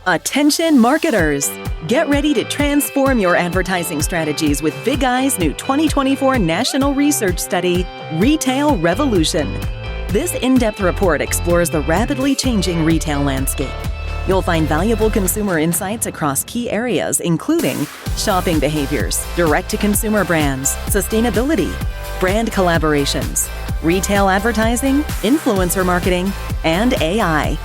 Attention marketers! Get ready to transform your advertising strategies with Big Eye's new 2024 National Research Study, Retail Revolution. This in-depth report explores the rapidly changing retail landscape. You'll find valuable consumer insights across key areas, including shopping behaviors, direct-to-consumer brands, sustainability, brand collaborations, retail advertising, influencer marketing, and AI.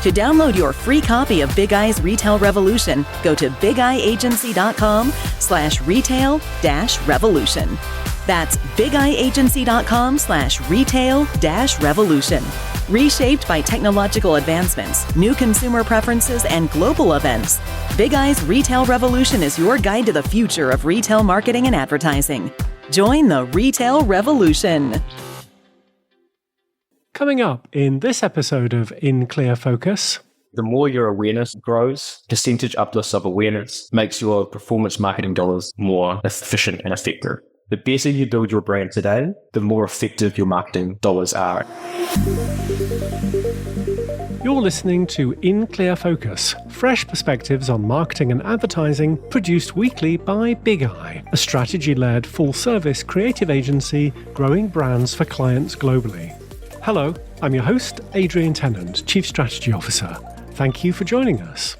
To download your free copy of Big Eye's Retail Revolution, go to bigeyeagency.com/retail-revolution. That's bigeyeagency.com/retail-revolution. Reshaped by technological advancements, new consumer preferences, and global events, Big Eye's Retail Revolution is your guide to the future of retail marketing and advertising. Join the Retail Revolution. Coming up in this episode of In Clear Focus. The more your awareness grows, percentage uplifts of awareness makes your performance marketing dollars more efficient and effective. The better you build your brand today, the more effective your marketing dollars are. You're listening to In Clear Focus, fresh perspectives on marketing and advertising, produced weekly by Big Eye, a strategy-led full-service creative agency growing brands for clients globally. Hello, I'm your host, Adrian Tennant, Chief Strategy Officer. Thank you for joining us.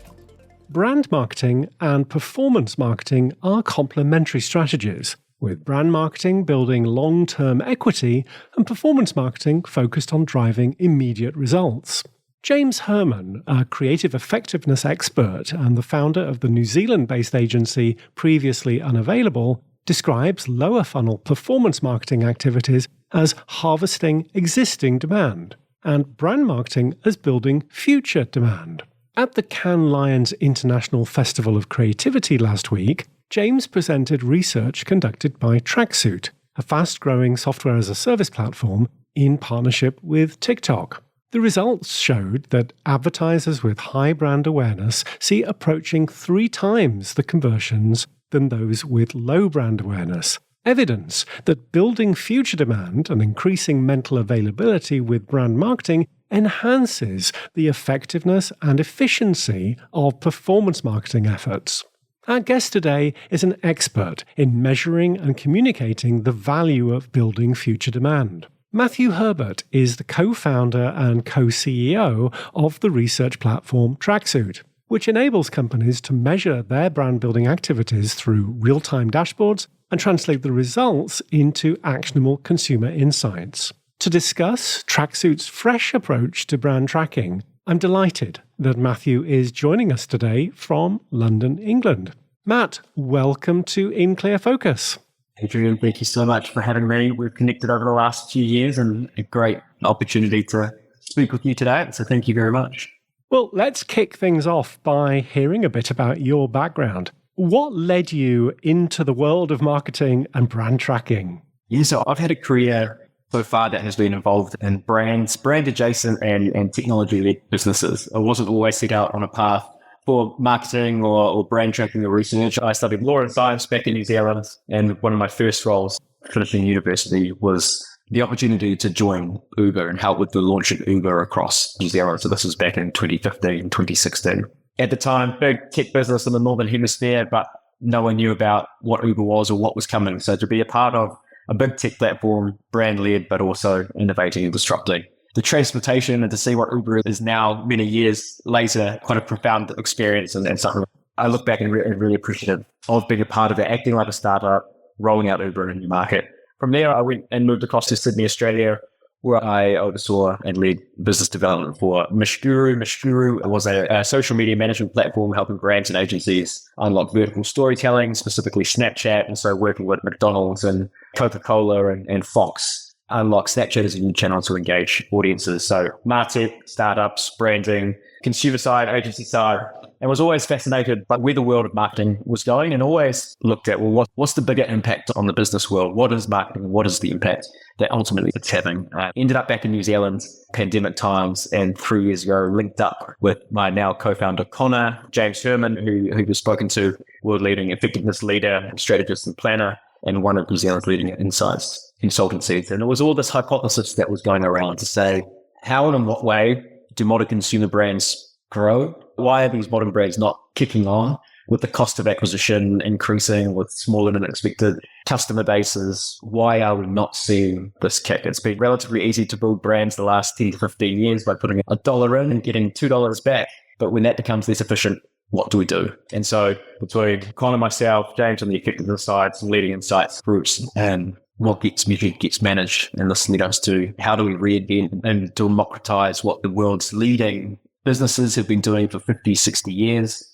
Brand marketing and performance marketing are complementary strategies, with brand marketing building long-term equity and performance marketing focused on driving immediate results. James Hurman, a creative effectiveness expert and the founder of the New Zealand-based agency Previously Unavailable, describes lower funnel performance marketing activities as harvesting existing demand and brand marketing as building future demand. At the Cannes Lions International Festival of Creativity last week, James presented research conducted by Tracksuit, a fast-growing software-as-a-service platform in partnership with TikTok. The results showed that advertisers with high brand awareness see approaching 3 times the conversions than those with low brand awareness. Evidence that building future demand and increasing mental availability with brand marketing enhances the effectiveness and efficiency of performance marketing efforts. Our guest today is an expert in measuring and communicating the value of building future demand. Matthew Herbert is the co-founder and co-CEO of the research platform Tracksuit, which enables companies to measure their brand building activities through real-time dashboards and translate the results into actionable consumer insights. To discuss Tracksuit's fresh approach to brand tracking, I'm delighted that Matthew is joining us today from London, England. Matt, welcome to In Clear Focus. Adrian, thank you so much for having me. We've connected over the last few years and a great opportunity to speak with you today. So thank you very much. Well, let's kick things off by hearing a bit about your background. What led you into the world of marketing and brand tracking? Yeah, so I've had a career so far that has been involved in brand adjacent and technology-led businesses. I wasn't always set out on a path for marketing or brand tracking or research. I studied law and science back in New Zealand, and one of my first roles finishing university was the opportunity to join Uber and help with the launch of Uber across New Zealand. So this was back in 2015, 2016. At the time, big tech business in the Northern Hemisphere, but no one knew about what Uber was or what was coming. So to be a part of a big tech platform, brand-led, but also innovating and disrupting the transportation, and to see what Uber is now, many years later, quite a profound experience and something I look back and really appreciative of being a part of it, acting like a startup, rolling out Uber in a new market. From there, I went and moved across to Sydney, Australia, where I oversaw and led business development for Mashguru. Mashguru was a social media management platform helping brands and agencies unlock vertical storytelling, specifically Snapchat. And so working with McDonald's and Coca-Cola and Fox, unlock Snapchat as a new channel to engage audiences. So MarTech, startups, branding, consumer side, agency side, and was always fascinated by where the world of marketing was going, and always looked at, well, what's the bigger impact on the business world? What is marketing? What is the impact that ultimately it's having? Ended up back in New Zealand, pandemic times, and 3 years ago linked up with my now co-founder Connor, James Hurman, who was spoken to, world-leading effectiveness leader, strategist and planner, and one of New Zealand's leading insights consultancies. And it was all this hypothesis that was going around to say, how and in what way do modern consumer brands grow? Why are these modern brands not kicking on with the cost of acquisition increasing, with smaller than expected customer bases? Why are we not seeing this kick? It's been relatively easy to build brands the last 10 to 15 years by putting $1 in and getting $2 back. But when that becomes less efficient, what do we do? And so between Con and myself, James on the effectiveness side, some leading insights groups, and what gets measured gets managed. And this led us to how do we reinvent and democratize what the world's leading businesses have been doing for 50, 60 years.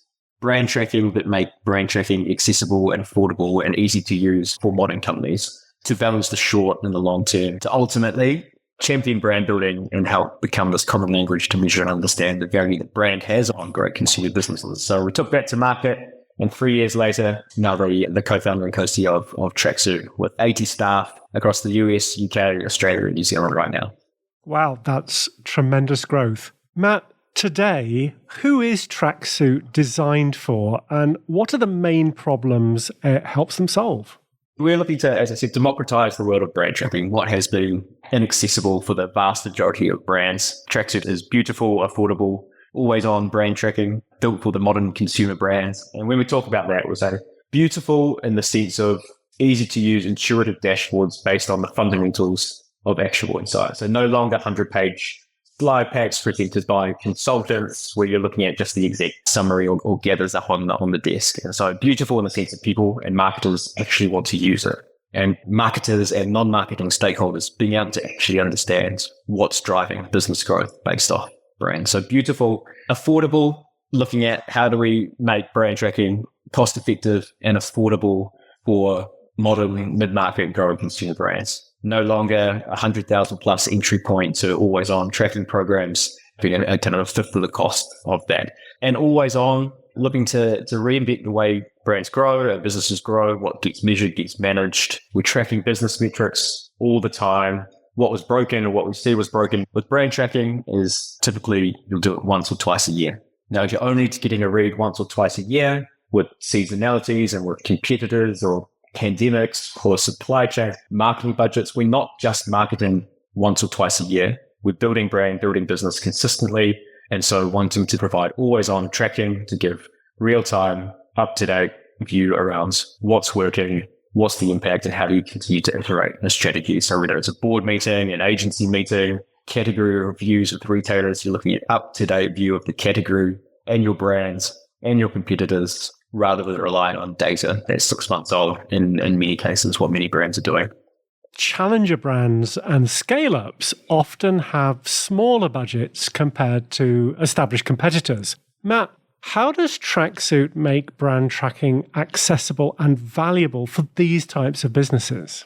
Brand tracking that make brand tracking accessible and affordable and easy to use for modern companies to balance the short and the long term, to ultimately champion brand building and help become this common language to measure and understand the value that brand has on great consumer businesses. So we took that to market, and 3 years later, now the co-founder and co-CEO of Tracksuit with 80 staff across the US, UK, Australia, and New Zealand right now. Wow, that's tremendous growth. Matt, today, who is Tracksuit designed for, and what are the main problems it helps them solve? We're looking to, as I said, democratize the world of brand tracking, what has been inaccessible for the vast majority of brands. Tracksuit is beautiful, affordable, always-on brand tracking, built for the modern consumer brands. And when we talk about that, we say beautiful in the sense of easy-to-use, intuitive dashboards based on the fundamentals of actual insight. So no longer 100-page slide packs presented by consultants where you're looking at just the exact summary or gathers up on the desk. And so beautiful in the sense that people and marketers actually want to use it. And marketers and non-marketing stakeholders being able to actually understand what's driving business growth based off brands. So beautiful, affordable, looking at how do we make brand tracking cost effective and affordable for modern mid-market growing consumer brands. No longer 100,000 plus entry point to always on tracking programs, being a kind of a fifth of the cost of that. And always on, looking to reinvent the way brands grow, our businesses grow, what gets measured gets managed. We're tracking business metrics all the time. What was broken or what we see was broken with brand tracking is typically you'll do it once or twice a year. Now, if you're only getting a read once or twice a year with seasonalities and with competitors or pandemics or supply chain marketing budgets, we're not just marketing once or twice a year. We're building brand, building business consistently. And so wanting to provide always on tracking to give real time, up to date view around what's working, what's the impact, and how do you continue to iterate a strategy. So whether it's a board meeting, an agency meeting, category reviews with retailers, you're looking at up to date view of the category and your brands and your competitors, rather than relying on data that's 6 months old in many cases, what many brands are doing. Challenger brands and scale-ups often have smaller budgets compared to established competitors. Matt, how does Tracksuit make brand tracking accessible and valuable for these types of businesses?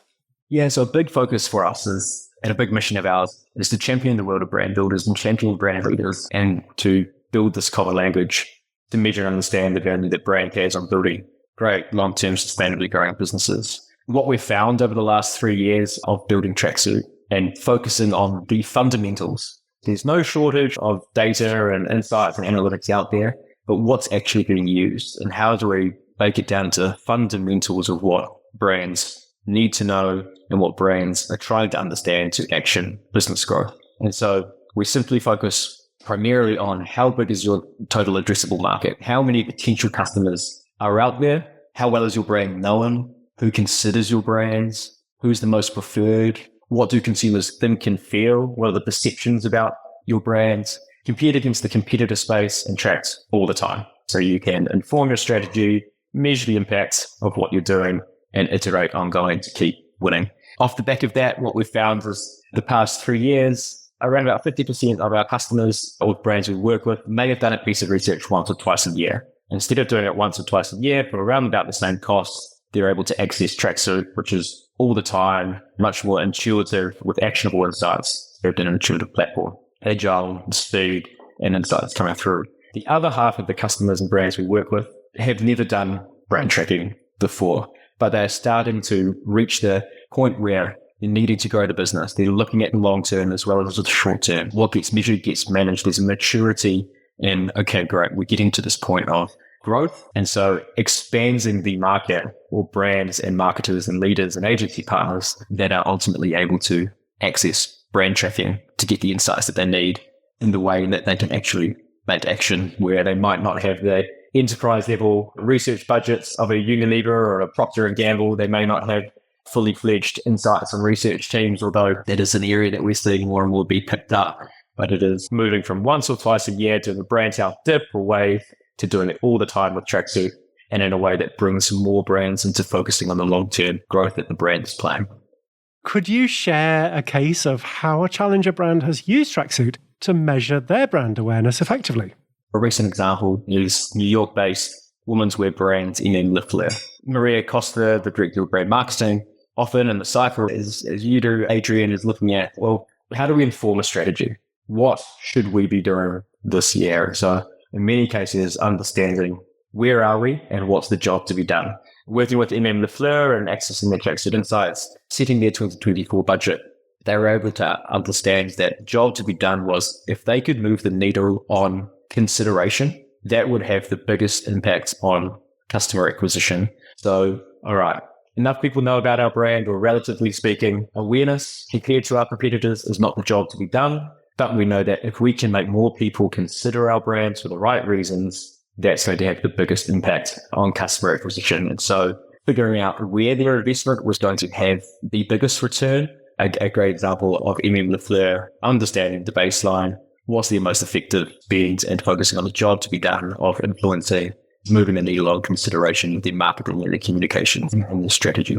Yeah, so a big focus for us is, and a big mission of ours, is to champion the world of brand builders and champion brand leaders and to build this common language to measure and understand the value that brand has on building great long-term sustainably growing businesses. What we've found over the last 3 years of building Tracksuit and focusing on the fundamentals, there's no shortage of data and insights and analytics out there, but what's actually being used and how do we break it down to fundamentals of what brands need to know and what brands are trying to understand to action business growth. And so we simply focus primarily on how big is your total addressable market? How many potential customers are out there? How well is your brand known? Who considers your brands? Who's the most preferred? What do consumers think and feel? What are the perceptions about your brands? Compete against the competitor space and track all the time. So you can inform your strategy, measure the impacts of what you're doing, and iterate ongoing to keep winning. Off the back of that, what we've found is the past 3 years, around about 50% of our customers or brands we work with may have done a piece of research once or twice a year. Instead of doing it once or twice a year for around about the same cost, they're able to access Tracksuit, which is all the time, much more intuitive with actionable insights served in an intuitive platform, agile, speed, and insights coming through. The other half of the customers and brands we work with have never done brand tracking before, but they're starting to reach the point where they're needing to grow the business. They're looking at the long term as well as the short term. What gets measured gets managed. There's a maturity in, okay, great, we're getting to this point of growth. And so expanding the market or brands and marketers and leaders and agency partners that are ultimately able to access brand tracking to get the insights that they need in the way that they can actually meant action where they might not have the enterprise level research budgets of a Unilever or a Procter and Gamble. They may not have fully fledged insights and research teams, although that is an area that we're seeing more and more be picked up. But it is moving from once or twice a year to the brand health dip or wave to doing it all the time with Tracksuit, and in a way that brings more brands into focusing on the long-term growth that the brand is playing. Could you share a case of how a challenger brand has used Tracksuit to measure their brand awareness effectively? A recent example is New York-based women's wear brand Lifler. Maria Costa, the director of brand marketing, often in the cycle, as you do, Adrian, is looking at, well, how do we inform a strategy? What should we be doing this year? So in many cases, understanding where are we and what's the job to be done. Working with Lifler and accessing their Tracksuit insights, setting their 2024 budget, they were able to understand that job to be done was if they could move the needle on consideration, that would have the biggest impact on customer acquisition. So, all right, enough people know about our brand, or relatively speaking, awareness compared to our competitors is not the job to be done. But we know that if we can make more people consider our brands for the right reasons, that's going to have the biggest impact on customer acquisition. And so figuring out where their investment was going to have the biggest return, a great example of Lifler understanding the baseline, what's the most effective spend, and focusing on the job to be done of influencing, moving the needle on consideration, the marketing and the communication and the strategy.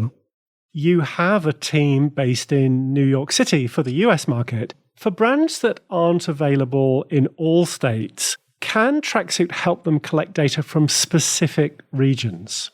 You have a team based in New York City for the US market. For brands that aren't available in all states, can Tracksuit help them collect data from specific regions?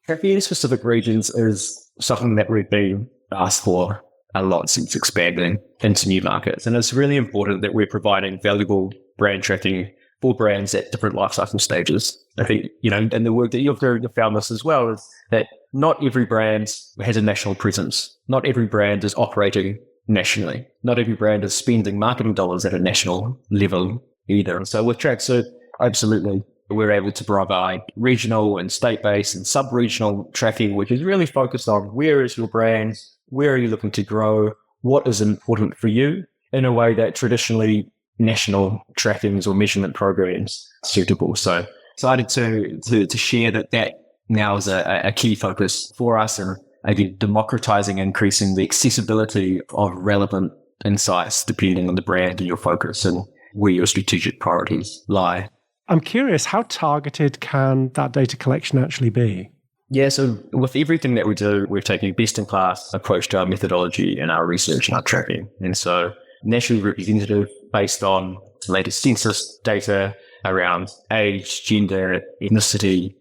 Tracking specific regions is something that we've been asked for a lot since expanding into new markets. And it's really important that we're providing valuable brand tracking for brands at different life cycle stages. I think, and the work that you've found this as well, is that not every brand has a national presence. Not every brand is operating nationally. Not every brand is spending marketing dollars at a national level either. And so with Tracksuit, absolutely, we're able to provide regional and state-based and sub-regional tracking, which is really focused on where is your brand, where are you looking to grow, what is important for you, in a way that traditionally national trackings or measurement programs are suitable. So excited to share that now is a key focus for us, and again, democratizing, increasing the accessibility of relevant insights depending on the brand and your focus and where your strategic priorities lie. I'm curious, how targeted can that data collection actually be? Yeah, so with everything that we do, we're taking a best-in-class approach to our methodology and our research and our tracking. And so nationally representative based on the latest census data around age, gender, ethnicity,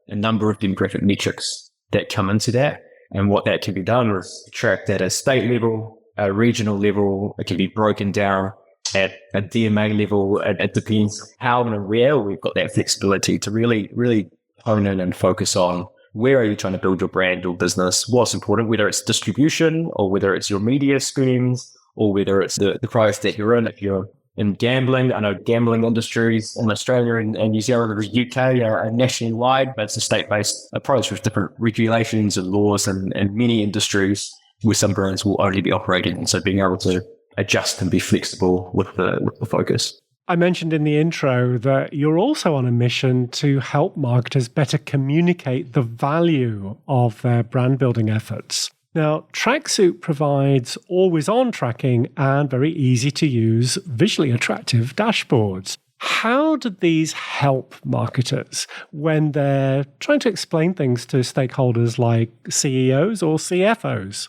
a number of demographic metrics that come into that. And what that can be done is tracked at a state level, a regional level. It can be broken down at a DMA level. It depends how and where. We've got that flexibility to really, really hone in and focus on where are you trying to build your brand or business, what's important, whether it's distribution or whether it's your media screens or whether it's the growth that you're in. If you're in gambling, I know gambling industries in Australia and New Zealand and the UK are nationally-wide, but it's a state-based approach with different regulations and laws and many industries where some brands will only be operating. And so being able to adjust and be flexible with the focus. I mentioned in the intro that you're also on a mission to help marketers better communicate the value of their brand building efforts. Now, Tracksuit provides always-on tracking and very easy-to-use, visually attractive dashboards. How do these help marketers when they're trying to explain things to stakeholders like CEOs or CFOs?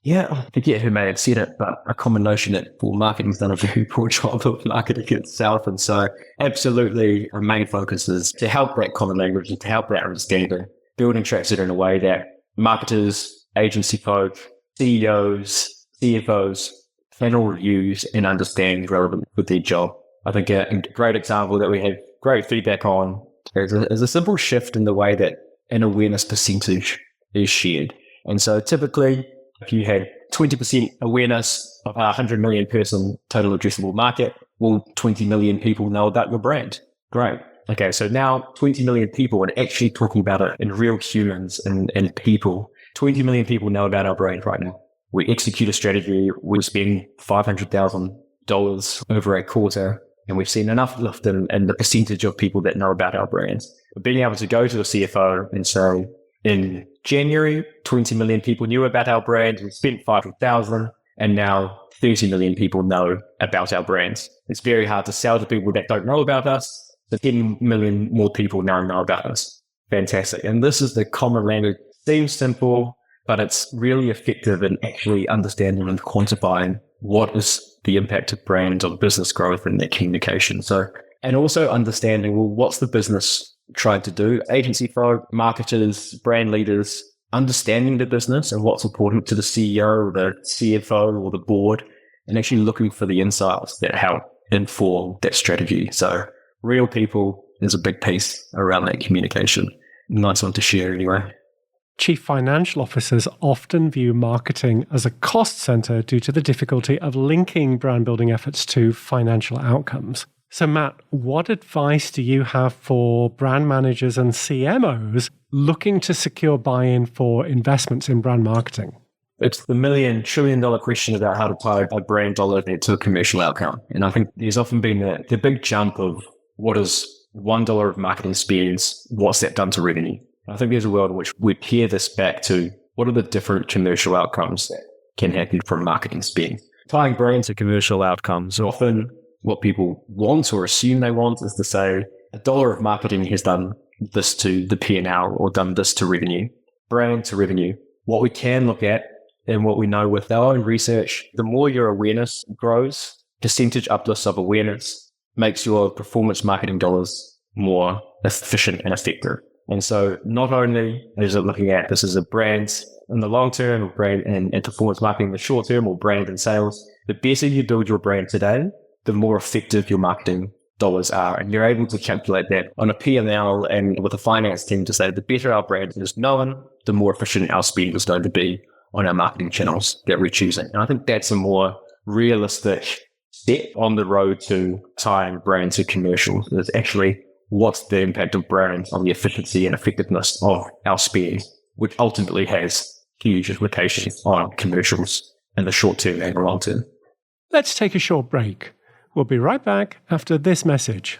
Yeah, I forget who may have said it, but a common notion that marketing's done a very poor job of marketing itself. And so absolutely our main focus is to help that common language and to help that understanding, building Tracksuit in a way that marketers, agency folk, CEOs, CFOs can all use and understand relevant with their job. I think a great example that we have great feedback on is a simple shift in the way that an awareness percentage is shared. And so typically, if you had 20% awareness of a 100 million person total addressable market, well, 20 million people know about your brand. Great. Okay, so now 20 million people, and actually talking about it in real humans and people, 20 million people know about our brand right now. We execute a strategy. We spend $500,000 over a quarter And we've seen enough lift in the percentage of people that know about our brands. But being able to go to a CFO and say, in January, 20 million people knew about our brand. We spent 500,000, and now 30 million people know about our brands. It's very hard to sell to people that don't know about us. The 10 million more people now know about us. Fantastic. And this is the common language. Seems simple, but it's really effective in actually understanding and quantifying what is the impact of brand on business growth and their communication. So, and also understanding, well, what's the business trying to do? Agency folk, marketers, brand leaders, understanding the business and what's important to the CEO or the CFO or the board, and actually looking for the insights that help inform that strategy. So real people is a big piece around that communication. Nice one to share anyway. Chief financial officers often view marketing as a cost center due to the difficulty of linking brand building efforts to financial outcomes. So Matt, what advice do you have for brand managers and CMOs looking to secure buy-in for investments in brand marketing? It's the $1 trillion question about how to tie a brand dollar to a commercial outcome. And I think there's often been the big jump of what is $1 of marketing spends, what's that done to revenue? I think there's a world in which we pair this back to what are the different commercial outcomes that can happen from marketing spend. Tying brand to commercial outcomes, often what people want or assume they want is to say $1 of marketing has done this to the P&L or done this to revenue. Brand to revenue. What we can look at and what we know with our own research, the more your awareness grows, percentage uplifts of awareness makes your performance marketing dollars more efficient and effective. And so not only is it looking at this as a brand in the long term or brand and performance marketing in the short term or brand and sales, the better you build your brand today, the more effective your marketing dollars are. And you're able to calculate that on a P&L and with a finance team to say the better our brand is known, the more efficient our spend is going to be on our marketing channels that we're choosing. And I think that's a more realistic step on the road to tying brand to commercials. Is actually what's the impact of brand on the efficiency and effectiveness of our spend, which ultimately has huge implications on commercials in the short term and the long term. Let's take a short break. We'll be right back after this message.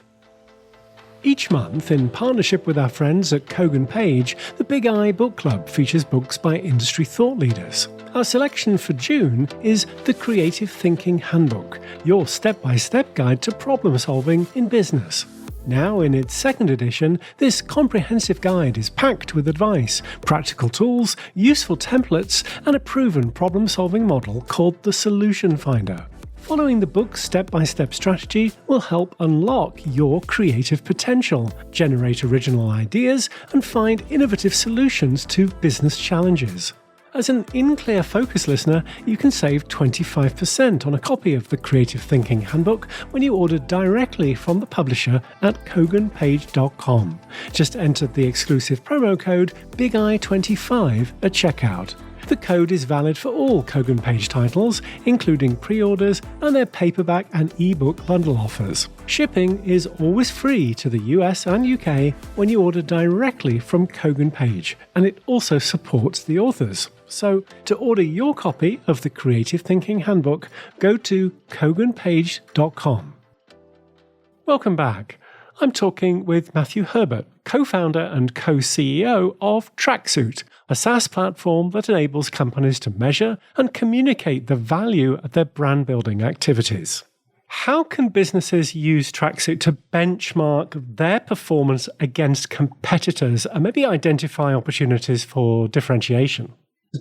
Each month, in partnership with our friends at Kogan Page, the Big I Book Club features books by industry thought leaders. Our selection for June is The Creative Thinking Handbook, your step-by-step guide to problem solving in business. Now, in its second edition, this comprehensive guide is packed with advice, practical tools, useful templates, and a proven problem-solving model called the Solution Finder. Following the book's step-by-step strategy will help unlock your creative potential, generate original ideas, and find innovative solutions to business challenges. As an InClear Focus listener, you can save 25% on a copy of the Creative Thinking Handbook when you order directly from the publisher at koganpage.com. Just enter the exclusive promo code BIGI25 at checkout. The code is valid for all Kogan Page titles, including pre-orders and their paperback and ebook bundle offers. Shipping is always free to the US and UK when you order directly from Kogan Page, and it also supports the authors. So, to order your copy of the Creative Thinking Handbook, go to koganpage.com. Welcome back. I'm talking with Matthew Herbert, co-founder and co-CEO of Tracksuit, a SaaS platform that enables companies to measure and communicate the value of their brand building activities. How can businesses use Tracksuit to benchmark their performance against competitors and maybe identify opportunities for differentiation?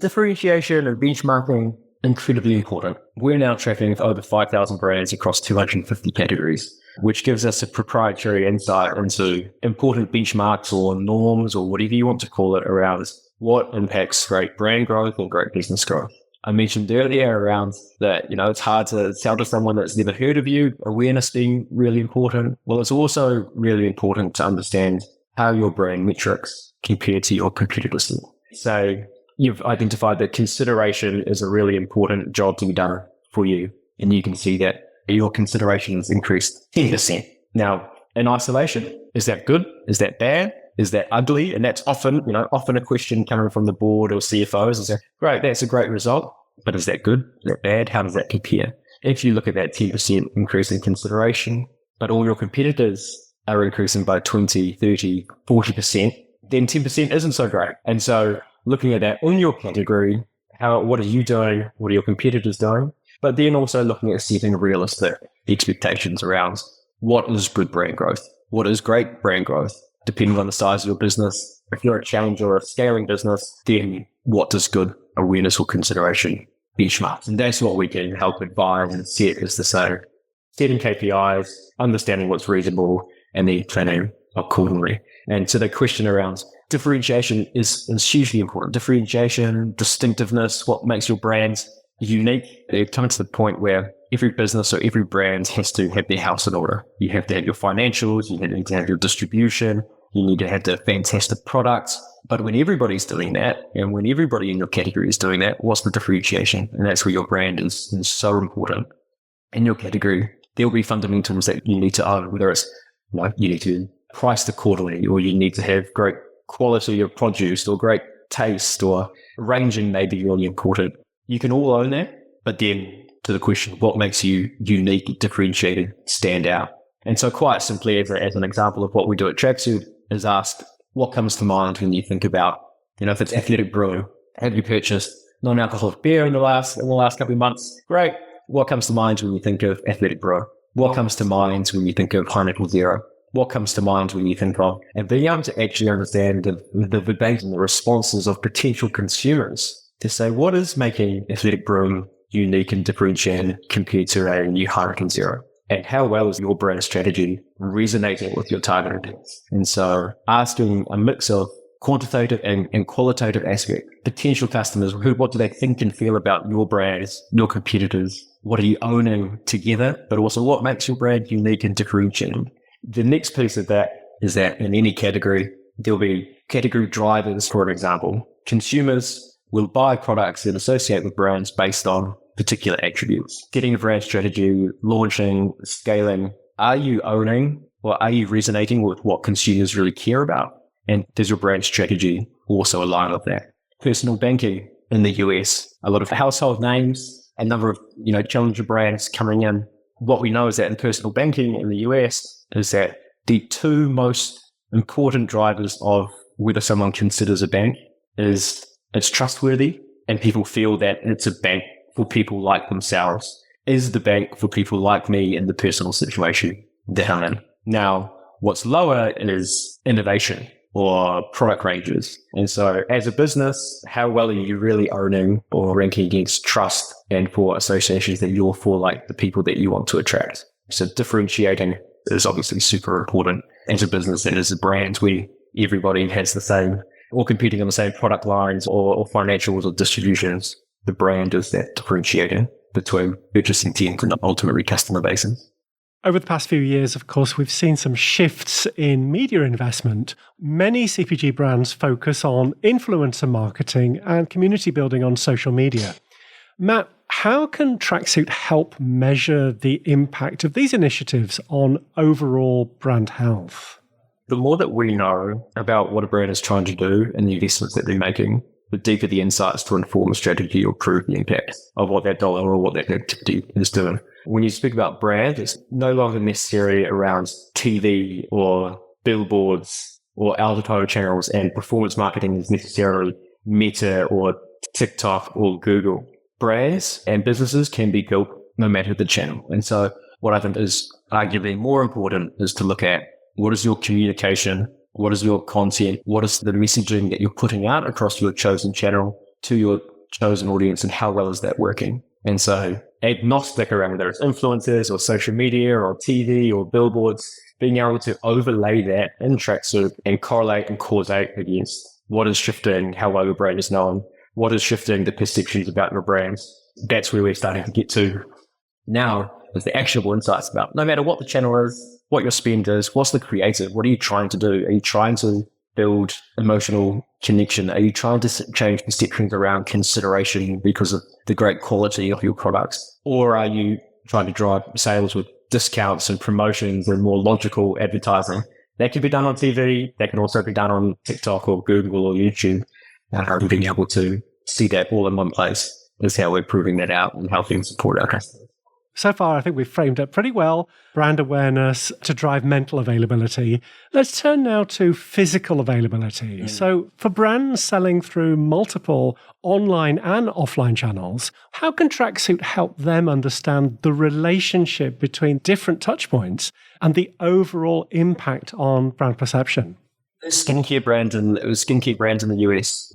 Differentiation and benchmarking, incredibly important. We're now tracking over 5,000 brands across 250 categories, which gives us a proprietary insight into important benchmarks or norms or whatever you want to call it around what impacts great brand growth or great business growth. I mentioned earlier around that, it's hard to sell to someone that's never heard of you, awareness being really important. Well, it's also really important to understand how your brand metrics compare to your competitors. So you've identified that consideration is a really important job to be done for you. And you can see that your consideration has increased 10%. Now, in isolation, is that good? Is that bad? Is that ugly? And that's often a question coming from the board or CFOs and say, great, that's a great result, but is that good? Is that bad? How does that compare? If you look at that 10% increase in consideration, but all your competitors are increasing by 20, 30, 40%, then 10% isn't so great. And so looking at that in your category, what are you doing? What are your competitors doing? But then also looking at setting realistic expectations around what is good brand growth? What is great brand growth? Depending on the size of your business. If you're a challenger or a scaling business, then what does good awareness or consideration benchmarks? And that's what we can help advise and set, is to say, setting KPIs, understanding what's reasonable, and then planning accordingly. And so the question around differentiation is hugely important. Differentiation, distinctiveness, what makes your brand unique. It comes to the point where every business or every brand has to have their house in order. You have to have your financials, you need to have your distribution, you need to have the fantastic products. But when everybody's doing that, and when everybody in your category is doing that, what's the differentiation? And that's where your brand is so important. In your category, there'll be fundamentals that you need to own, whether it's you need to price accordingly, or you need to have great quality of produce, or great taste, or ranging may be really important. You can all own that, but then to the question, what makes you unique, differentiated, stand out? And so quite simply, as an example of what we do at Tracksuit, is ask, what comes to mind when you think about, if it's athletic brewing, have you purchased non-alcoholic beer in the last couple of months? Great. What comes to mind when you think of athletic brewer? What comes to mind when you think of Heineken Zero? What comes to mind when you think of, and being able to actually understand the debate and the responses of potential consumers to say, what is making athletic brewing unique and differentiated compared to a new Heineken Zero? And how well is your brand strategy resonating with your target audience? And so asking a mix of quantitative and qualitative aspect, potential customers, what do they think and feel about your brands, your competitors? What are you owning together? But also, what makes your brand unique and differentiated? The next piece of that is that in any category, there'll be category drivers. For example, consumers will buy products that associate with brands based on particular attributes. Getting a brand strategy, launching, scaling. Are you owning, or are you resonating with what consumers really care about? And does your brand strategy also align with that? Personal banking in the US, a lot of household names, a number of challenger brands coming in. What we know is that in personal banking in the US is that the two most important drivers of whether someone considers a bank is it's trustworthy, and people feel that it's a bank for people like themselves. Is the bank for people like me in the personal situation that I'm in? Now, what's lower is innovation or product ranges. And so as a business, how well are you really owning or ranking against trust and for associations that you're for, like the people that you want to attract? So differentiating is obviously super important as a business and as a brand where everybody has the same, or competing on the same product lines or financials or distributions. The brand is that differentiator between purchasing teams and ultimately customer bases. Over the past few years, of course, we've seen some shifts in media investment. Many CPG brands focus on influencer marketing and community building on social media. Matt, how can Tracksuit help measure the impact of these initiatives on overall brand health? The more that we know about what a brand is trying to do and the investments that they're making, the deeper the insights to inform a strategy or prove the impact of what that dollar or what that activity is doing. When you speak about brand, it's no longer necessarily around TV or billboards or out-of-home channels, and performance marketing is necessarily Meta or TikTok or Google. Brands and businesses can be built no matter the channel. And so what I think is arguably more important is to look at what is your communication, what is your content, what is the messaging that you're putting out across your chosen channel to your chosen audience, and how well is that working? And so agnostic around whether it's influencers or social media or TV or billboards, being able to overlay that in Tracksuit and correlate and causate against what is shifting, how well your brand is known, what is shifting the perceptions about your brands. That's where we're starting to get to now, is the actionable insights about no matter what the channel is, what your spend is, what's the creative, what are you trying to do? Are you trying to build emotional connection? Are you trying to change perceptions around consideration because of the great quality of your products? Or are you trying to drive sales with discounts and promotions and more logical advertising? That can be done on TV. That can also be done on TikTok or Google or YouTube. And being able to see that all in one place is how we're proving that out and helping support our customers. So far, I think we've framed up pretty well brand awareness to drive mental availability. Let's turn now to physical availability. So for brands selling through multiple online and offline channels, how can Tracksuit help them understand the relationship between different touchpoints and the overall impact on brand perception? Skincare brands in the US,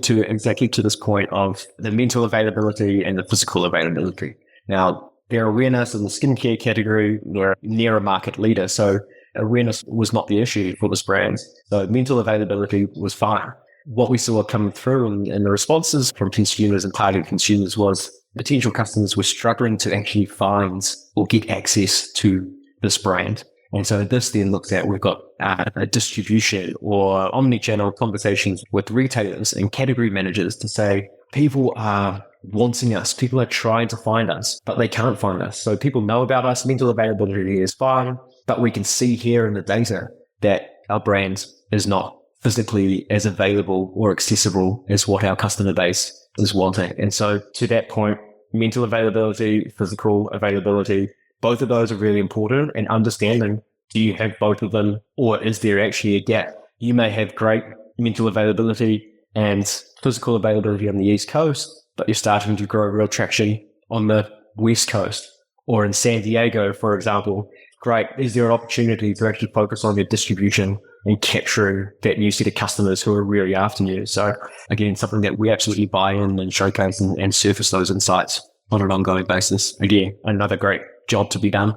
to this point of the mental availability and the physical availability. Now, their awareness in the skincare category were near a market leader, so awareness was not the issue for this brand. So mental availability was fine. What we saw come through in the responses from consumers and target consumers was potential customers were struggling to actually find or get access to this brand. And so this then looks at, we've got a distribution or omni-channel conversations with retailers and category managers to say, people are wanting us, people are trying to find us, but they can't find us. So people know about us, mental availability is fine, but we can see here in the data that our brand is not physically as available or accessible as what our customer base is wanting. And so to that point, mental availability, physical availability, both of those are really important, and understanding, do you have both of them, or is there actually a gap? You may have great mental availability and physical availability on the East Coast, but you're starting to grow real traction on the West Coast or in San Diego, for example. Great. Is there an opportunity to actually focus on your distribution and capturing that new set of customers who are really after you? So again, something that we absolutely buy in and showcase and surface those insights on an ongoing basis. Again, another great job to be done.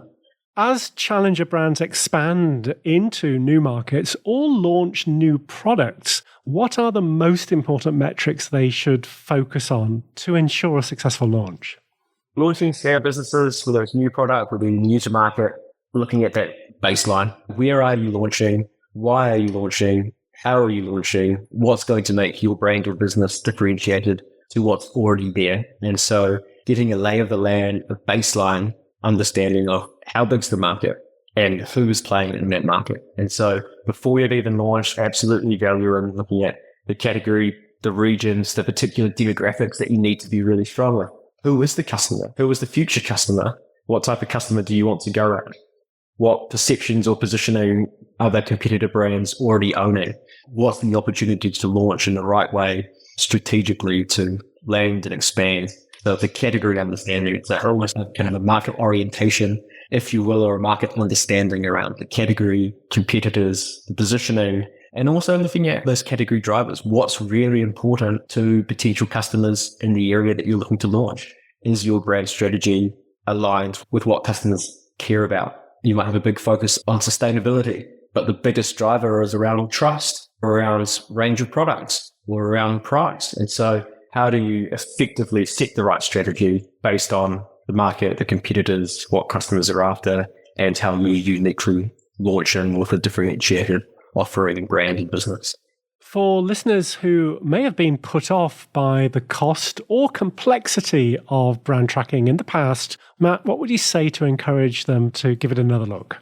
As challenger brands expand into new markets or launch new products, what are the most important metrics they should focus on to ensure a successful launch? Launching scale businesses, whether it's new product, whether you're new to market, looking at that baseline. Where are you launching? Why are you launching? How are you launching? What's going to make your brand or business differentiated to what's already there? And so getting a lay of the land, a baseline understanding of how big's the market and who is playing in that market. And so before you've even launched, absolutely value in looking at the category, the regions, the particular demographics that you need to be really strong with. Who is the customer? Who is the future customer? What type of customer do you want to go at? What perceptions or positioning are the competitor brands already owning? What's the opportunity to launch in the right way strategically to land and expand? So the category understanding, it's almost kind of a market orientation, if you will, or a market understanding around the category, competitors, the positioning, and also looking at those category drivers. What's really important to potential customers in the area that you're looking to launch? Is your brand strategy aligned with what customers care about? You might have a big focus on sustainability, but the biggest driver is around trust, or around range of products, or around price. And so how do you effectively set the right strategy based on the market, the competitors, what customers are after, and how you uniquely launch in with a differentiated offering brand and business? For listeners who may have been put off by the cost or complexity of brand tracking in the past, Matt, what would you say to encourage them to give it another look?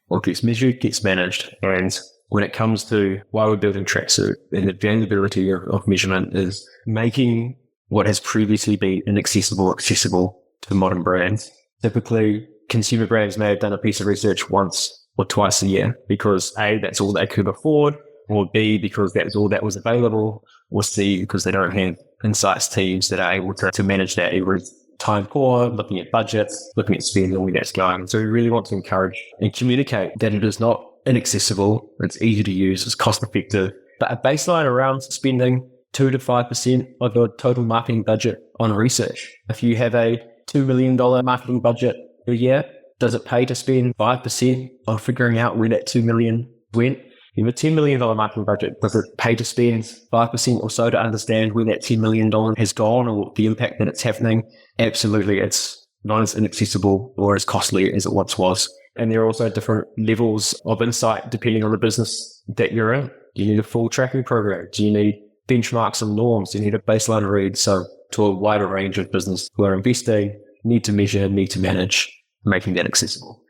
Well, it gets measured, gets managed. And when it comes to why we're building Tracksuit, and the availability of measurement is making what has previously been inaccessible accessible to modern brands. Typically, consumer brands may have done a piece of research once or twice a year because A, that's all they could afford, or B, because that's all that was available, or C, because they don't have insights teams that are able to manage that every time poor, looking at budgets, looking at spend, and where that's going. So we really want to encourage and communicate that it is not inaccessible, it's easy to use, it's cost effective, but a baseline around spending 2 to 5% of your total marketing budget on research. If you have a $2 million marketing budget a year, does it pay to spend 5% on figuring out where that $2 million went? You have a $10 million marketing budget. Does it pay to spend 5% or so to understand where that $10 million has gone or the impact that it's having? Absolutely. It's not as inaccessible or as costly as it once was. And there are also different levels of insight depending on the business that you're in. Do you need a full tracking program? Do you need benchmarks and norms? Do you need a baseline read? So to a wider range of business who are investing, need to measure, need to manage, making that accessible.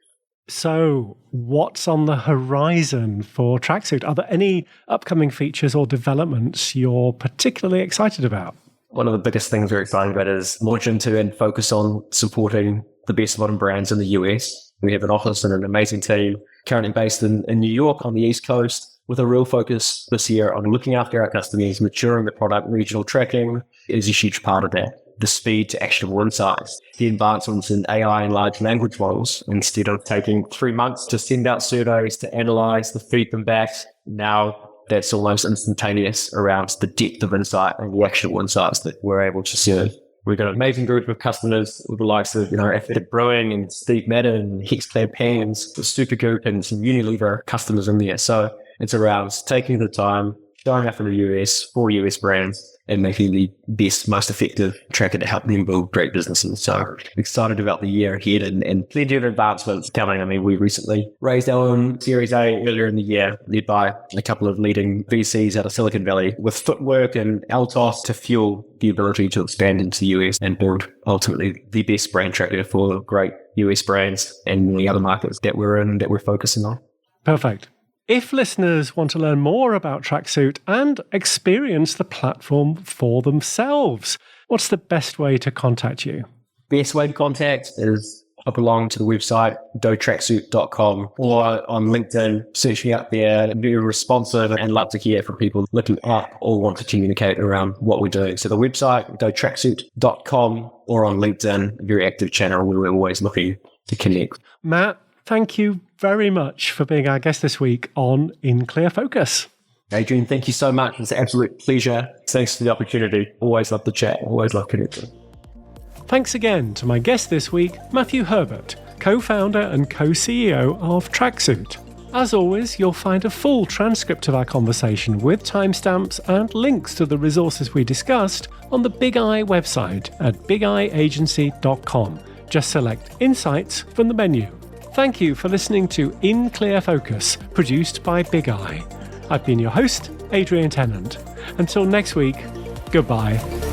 So what's on the horizon for Tracksuit? Are there any upcoming features or developments you're particularly excited about? One of the biggest things we're excited about is launch into and focus on supporting the best modern brands in the US. We have an office and an amazing team currently based in New York on the East Coast, with a real focus this year on looking after our customers, maturing the product. Regional tracking is a huge part of that. The speed to actionable insights, the advancements in AI and large language models. Instead of taking 3 months to send out surveys, to analyze, to feed them back, now that's almost instantaneous around the depth of insight and the actionable insights that we're able to serve. We've got an amazing group of customers with the likes of, Athletic Brewing and Steve Madden, Hexclad Pans, Supergoop, and some Unilever customers in there. So it's around taking the time, showing up in the US for US brands, and making the best, most effective tracker to help them build great businesses. So excited about the year ahead and plenty of advancements coming. I mean, we recently raised our own Series A earlier in the year, led by a couple of leading VCs out of Silicon Valley, with footwork and Altos to fuel the ability to expand into the US and build ultimately the best brand tracker for great US brands and the other markets that we're in, that we're focusing on. Perfect. If listeners want to learn more about Tracksuit and experience the platform for themselves, what's the best way to contact you? Best way to contact is hop along to the website, dotracksuit.com, or on LinkedIn, search me up there. Very responsive and love to hear from people looking up or want to communicate around what we're doing. So the website, dotracksuit.com, or on LinkedIn, a very active channel where we're always looking to connect. Matt, thank you very much for being our guest this week on In Clear Focus. Adrian, thank you so much. It's an absolute pleasure. Thanks for the opportunity. Always love the chat. Always love connecting. Thanks again to my guest this week, Matthew Herbert, co-founder and co-CEO of Tracksuit. As always, you'll find a full transcript of our conversation with timestamps and links to the resources we discussed on the Big Eye website at bigeyeagency.com. Just select Insights from the menu. Thank you for listening to In Clear Focus, produced by Big Eye. I've been your host, Adrian Tennant. Until next week, goodbye.